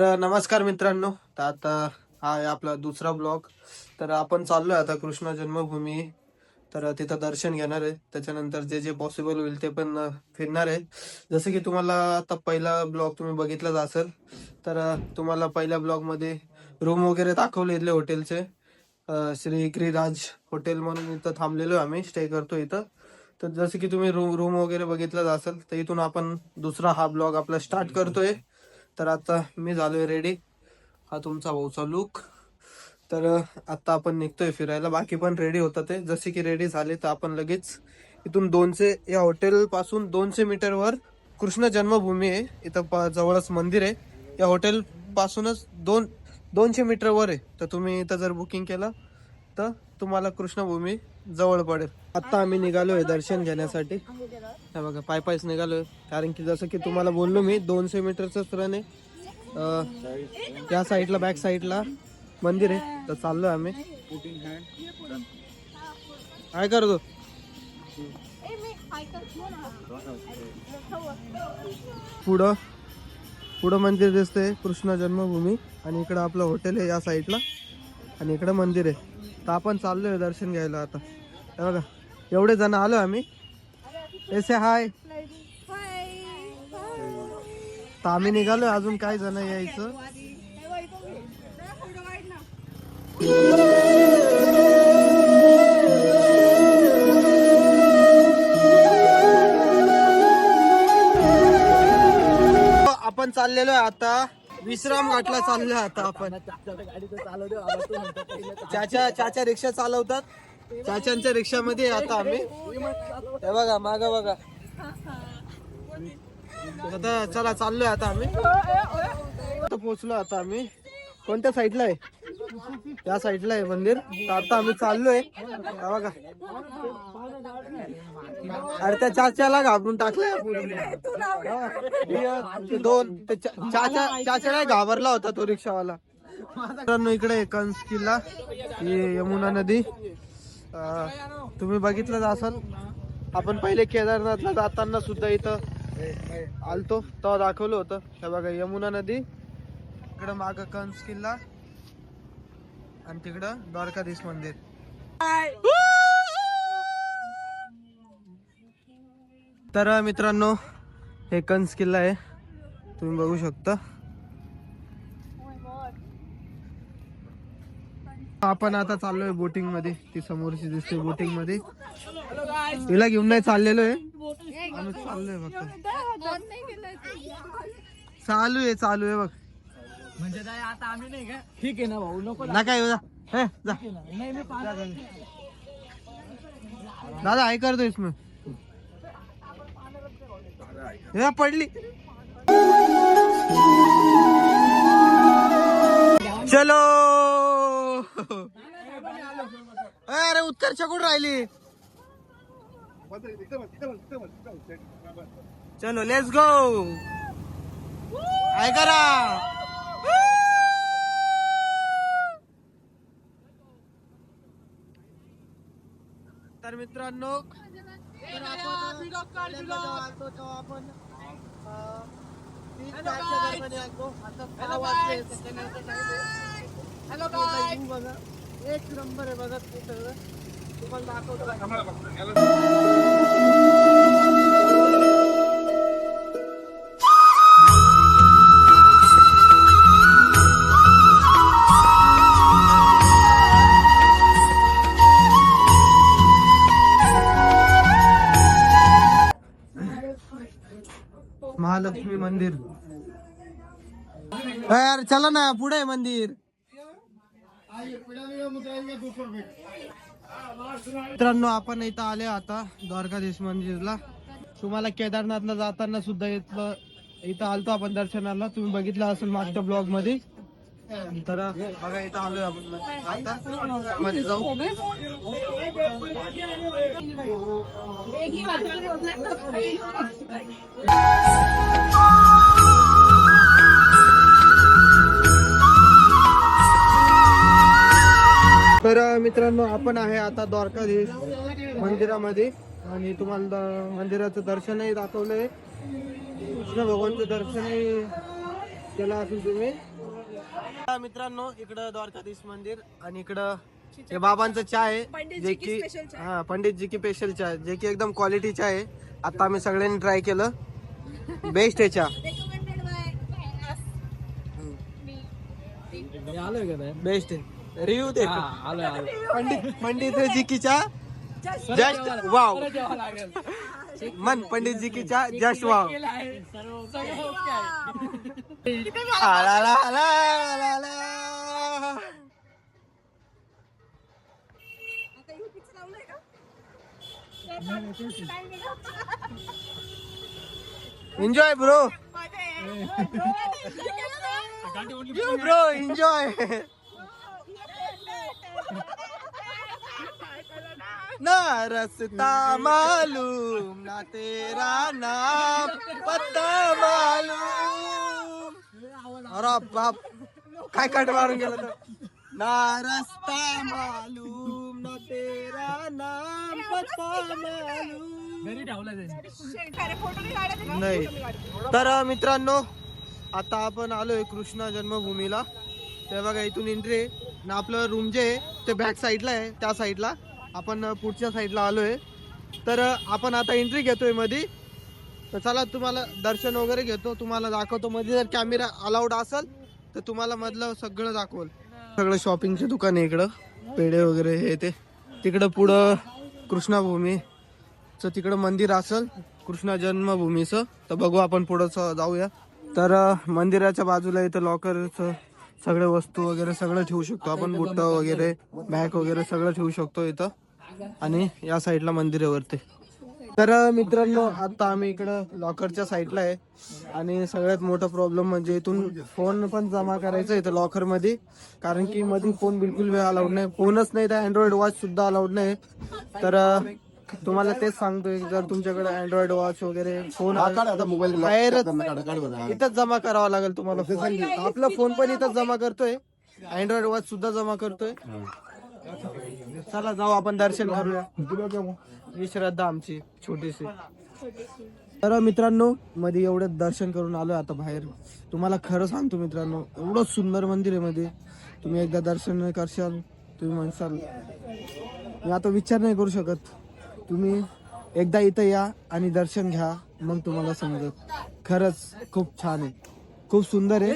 तर नमस्कार मित्रांनो. तर आता हा आहे आपला दुसरा ब्लॉग. तर आपण चाललोय आता कृष्ण जन्मभूमी. तर तिथं दर्शन घेणार आहे, त्याच्यानंतर जे जे पॉसिबल होईल ते पण फिरणार आहे. जसं की तुम्हाला आता पहिला ब्लॉग तुम्ही बघितलाच असेल. तर तुम्हाला पहिल्या ब्लॉग मध्ये रूम वगैरे दाखवले इथले हॉटेलचे. श्री गिरिराज हॉटेल म्हणून इथं थांबलेलो आहे, आम्ही स्टे करतो इथं. तर जसं की तुम्ही रूम वगैरे बघितलाच असेल, तर इथून आपण दुसरा हा ब्लॉग आपला स्टार्ट करतोय. तर आता मी झालोय रेडी. हा तुमचा भाऊचा लुक. तर आता आपण निघतोय फिरायला. बाकी पण रेडी होतात ते. जसे की रेडी झाले तर आपण लगेच इथून 200 या हॉटेल पासून 200 मीटरवर कृष्ण जन्मभूमी आहे. इथं जवळच मंदिर आहे. या हॉटेल पासूनच 200 मीटरवर आहे. तर तुम्ही इथं जर बुकिंग केलं तर तुम्हाला कृष्णभूमी जवळ पडेल. आता आम्ही निघालोय दर्शन घेण्यासाठी. हे बघा, पाय पायच निघालोय, कारण की जसं की तुम्हाला बोललो मी 200 मीटरच रन आहे. त्या साईडला बॅक साईडला मंदिर आहे. तर चाललोय आम्ही. काय करतो पुढं पुढं मंदिर दिसतंय कृष्ण जन्मभूमी, आणि इकडं आपलं हॉटेल आहे या साईडला, आणि इकडं मंदिर आहे. तर आपण चाललोय दर्शन घ्यायला आता. हे बघा, एवढे जण आलो आम्ही. ऐसे हाय. तर आम्ही निघालोय, अजून काय जण यायचं. आपण चाललेलो आहे आता विश्राम घाटला. चाललोय आता आपण. चाचा रिक्षा चालवतात. चाचांच्या रिक्षामध्ये आता आम्ही. हे बघा माग बघा. आता चला चाललोय आता आम्ही. आता पोहोचलो आता आम्ही. कोणत्या साईडला आहे? त्या साईडला आहे मंदिर. तर आता आम्ही चाललोय. बघा, अरे त्या चाच्याला घाबरून टाकलंय. दोन चाचा नाही घाबरला होता तो रिक्षावाला. मित्रांनो, इकडे कंस किल्ला, ही यमुना नदी. तुम्ही बघितलंच असाल. आपण पहिले केदारनाथला जाताना सुद्धा इथं आलतो, तेव्हा दाखवलं होतं. हे बघा, यमुना नदी. इकडं माग कंस किल्ला, आणि तिकडं द्वारकाधीश मंदिर. तर मित्रांनो, हे कंस किल्ला आहे, तुम्ही बघू शकता. आपण आता चाललोय बोटिंग मध्ये. ती समोरची दिसते बोटिंग मध्ये. तिला घेऊन नाही चाललेलो आहे, आम्ही चाललोय फक्त. चालू आहे बघ. म्हणजे काय आता आम्ही नाही का? ठीक आहे ना भाऊ, नको ना काय जा. दादा काय करतोयस मग? पडली. चलो. अरे उत्कर्ष कुठं राहिली? चलो लेट्स गो. काय करा. तर मित्रांनो, आपण एक नंबर आहे बघा. ते सगळं तुम्हाला दाखवतो. महालक्ष्मी मंदिर. यार चला ना, पुढे आहे मंदिर. मित्रांनो, आपण इथं आले आता द्वारकाधीश मंदिरला. तुम्हाला केदारनाथला जाताना सुद्धा इथं आलतो आपण दर्शनाला. तुम्ही बघितलं असेल मागच्या ब्लॉग मध्ये. तर बघा, इथं आलोय आपण आता मध्ये जाऊ. तर मित्रांनो, आपण आहे आता द्वारकाधीश मंदिरामध्ये. आणि तुम्हाला मंदिराचं दर्शनही दाखवलंय, कृष्ण भगवानचं दर्शनही चला असून तुम्ही मित्रांनो, इकडं द्वारकाधीश मंदिर आणि इकडं हे बाबांचं चहा आहे जे की हा पंडितजी की स्पेशल चहा जे की एकदम क्वालिटी चहा आहे. आता आम्ही सगळ्यांनी ट्राय केलं, बेस्ट आहे चहा, आलोय का नाही? बेस्ट आहे. रिव्ह्यू दे आलोय पंडित जी की चहा जस्ट वाव. मन पंडित जी की चहा just wow. Enjoy bro, bro enjoy. ना रस्ता मालूम ना तेरा नाम पत्ता मालूम. अरे बाप, काय कट मारून गेला तर. ना रस्ता मालूम ना तेरा नाम पत्ता मालूम. घरी ठेवलं नाही तर मित्रांनो, आता आपण आलोय कृष्णा जन्मभूमीला. ते बघा इथून एंट्री आहे ना. आपलं रूम जे आहे ते बॅक साईडला आहे, त्या साईडला. आपण पुढच्या साईडला आलोय. तर आपण आता एंट्री घेतोय मध्ये. तर चला तुम्हाला दर्शन वगैरे घेतो, तुम्हाला दाखवतो. मध्ये जर कॅमेरा अलाउड असेल तर तुम्हाला मधलं सगळं दाखवल. सगळं शॉपिंगचे दुकान आहे इकडं, पेढे वगैरे हे ते. तिकडं पुढं कृष्णाभूमीचं तिकडं मंदिर असेल, कृष्णा जन्मभूमीचं. तर बघू आपण पुढं जाऊया. तर मंदिराच्या बाजूला इथं लॉकरचं सगळे वस्तू वगैरे सगळं ठेवू शकतो आपण. बुट्ट वगैरे बॅग वगैरे सगळं ठेवू शकतो इथं. आणि या साईडला मंदिर आहे वरती. तर मित्रांनो, आता आम्ही इकडं लॉकरच्या साईडला आहे. आणि सगळ्यात मोठा प्रॉब्लेम म्हणजे इथून फोन पण जमा करायचा इथं लॉकर मध्ये. कारण की मध्ये फोन बिलकुल अलाउड नाही, फोनच नाही तर अँड्रॉइड वॉच सुद्धा अलाउड नाही. तर तुम्हाला तेच सांगतोय, जर तुमच्याकडे अँड्रॉइड वॉच वगैरे फोन इथंच जमा करावा लागेल तुम्हाला. आपला फोन पण इथंच जमा करतोय, अँड्रॉइड वॉच सुद्धा जमा करतोय. चला जाऊ आपण दर्शन करूया. ही श्रद्धा आमची छोटीशी. तर मित्रांनो, मध्ये एवढं दर्शन करून आलोय आता बाहेर. तुम्हाला खरं सांगतो मित्रांनो, एवढं सुंदर मंदिर आहे मध्ये. तुम्ही एकदा दर्शन करशाल, तुम्ही म्हणसाल, मी आता विचार नाही करू शकत. तुम्ही एकदा इथं या आणि दर्शन घ्या, मग तुम्हाला समजत. खरंच खूप छान आहे, खूप सुंदर आहे.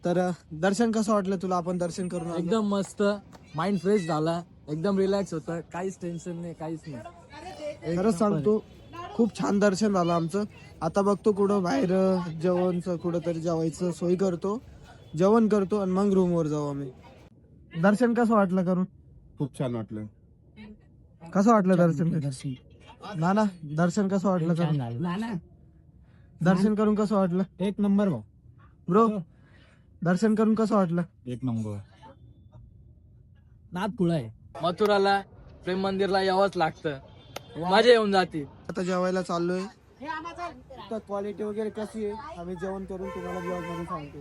तर दर्शन कसं वाटलं तुला? आपण दर्शन करून आलो. एकदम मस्त, माइंड फ्रेश झाला, एकदम रिलॅक्स होतं, काहीच टेन्शन नाही, काहीच नाही. खरंच सांगतो, खूप छान दर्शन झालं आमचं. आता बघतो कुठं बाहेर जेवणचं कुठं तरी जेवायचं सोय करतो, जेवण करतो आणि मग रूमवर जाऊ आम्ही. दर्शन कसं वाटलं करून? खूप छान वाटलं. कसं वाटलं दर्शन? नाना दर्शन कसं वाटलं करून? दर्शन करून कसं वाटलं? एक नंबर भाऊ, ब्रो दर्शन करून कसं वाटलं? एक नंबर. नादखुळा आहे. मथुराला प्रेम मंदिरला यावंच लागतं, मजा येऊन जाते. आता जेवायला चाललोय. तर क्वालिटी वगैरे कशी आहे आम्ही जेवण करून तुम्हाला ब्लॉग मध्ये सांगतो.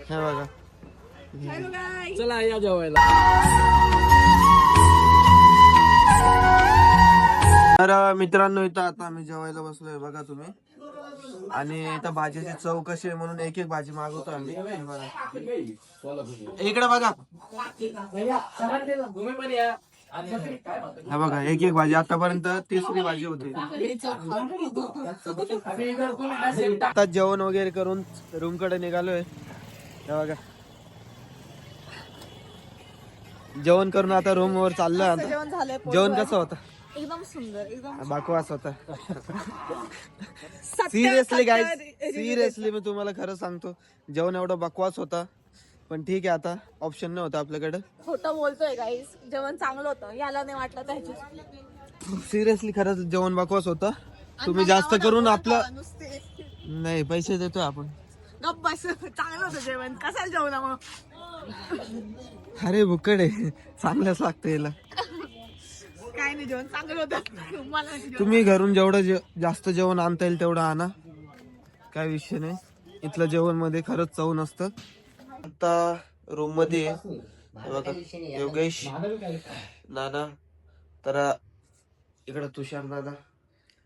हे बघा, चला या जेवायला. तर मित्रांनो, इथं आता आम्ही जेवायला बसलोय बघा तुम्ही. आणि इथं भाजीची चव कशी आहे म्हणून एक एक भाजी मागवतो आम्ही. हे बघा, इकडे बघा, हा बघा एक एक भाजी. आतापर्यंत तिसरी भाजी होती. आता जेवण वगैरे करून रूम कडे निघालोय. हे बघा, जेवण करून आता रूम वर चाललोय. आता जेवण झालंय. जेवण कसं होतं? एकदम सुंदर, एकदम बकवास होता. सिरियसली गाईज, सिरियसली मी तुम्हाला खरं सांगतो, जेवण एवढं बकवास होता. पण ठीक आहे, आता ऑप्शन नाही होता आपल्याकडे. खोटं बोलतोय गाईस, जेवण चांगलं होतं, याला नाही वाटलं तर ह्याची. सिरियसली खरंच जेवण बकवास होतं. तुम्ही जास्त करून आपलं नुसते नाही, पैसे देतोय आपण. गप्प बस. चांगलं होतं जेवण, कशाला जेवण मग? अरे भुकडे, चांगलंच लागतं याला. काय नाही, जेवण चांगलं होतं. मला तुम्ही घरून जेवढं जास्त जेवण आणता येईल तेवढं आणा, काय विषय नाही. इथलं जेवण मध्ये खरंच चव नसतं. आता रूम मध्ये आहे. हे बघा, योगेश, नाना, तर इकडं तुषार दादा.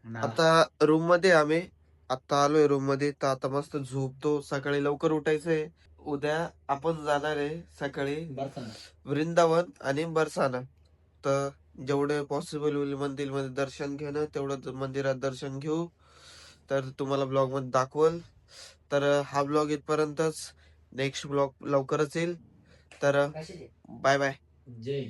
आता रूम मध्ये आम्ही. आता आलोय रूम मध्ये, तर आता मस्त झोपतो. सकाळी लवकर उठायचंय. उद्या आपण जाणार आहे सकाळी वृंदावन आणि बरसाना. तर जेवढे पॉसिबल होईल मंदिरमध्ये दर्शन घेणं, तेवढं मंदिरात दर्शन घेऊ. तर तुम्हाला ब्लॉग मध्ये दाखवल. तर हा ब्लॉग इथपर्यंतच. नेक्स्ट ब्लॉग लवकरच येईल. तर बाय बाय. जय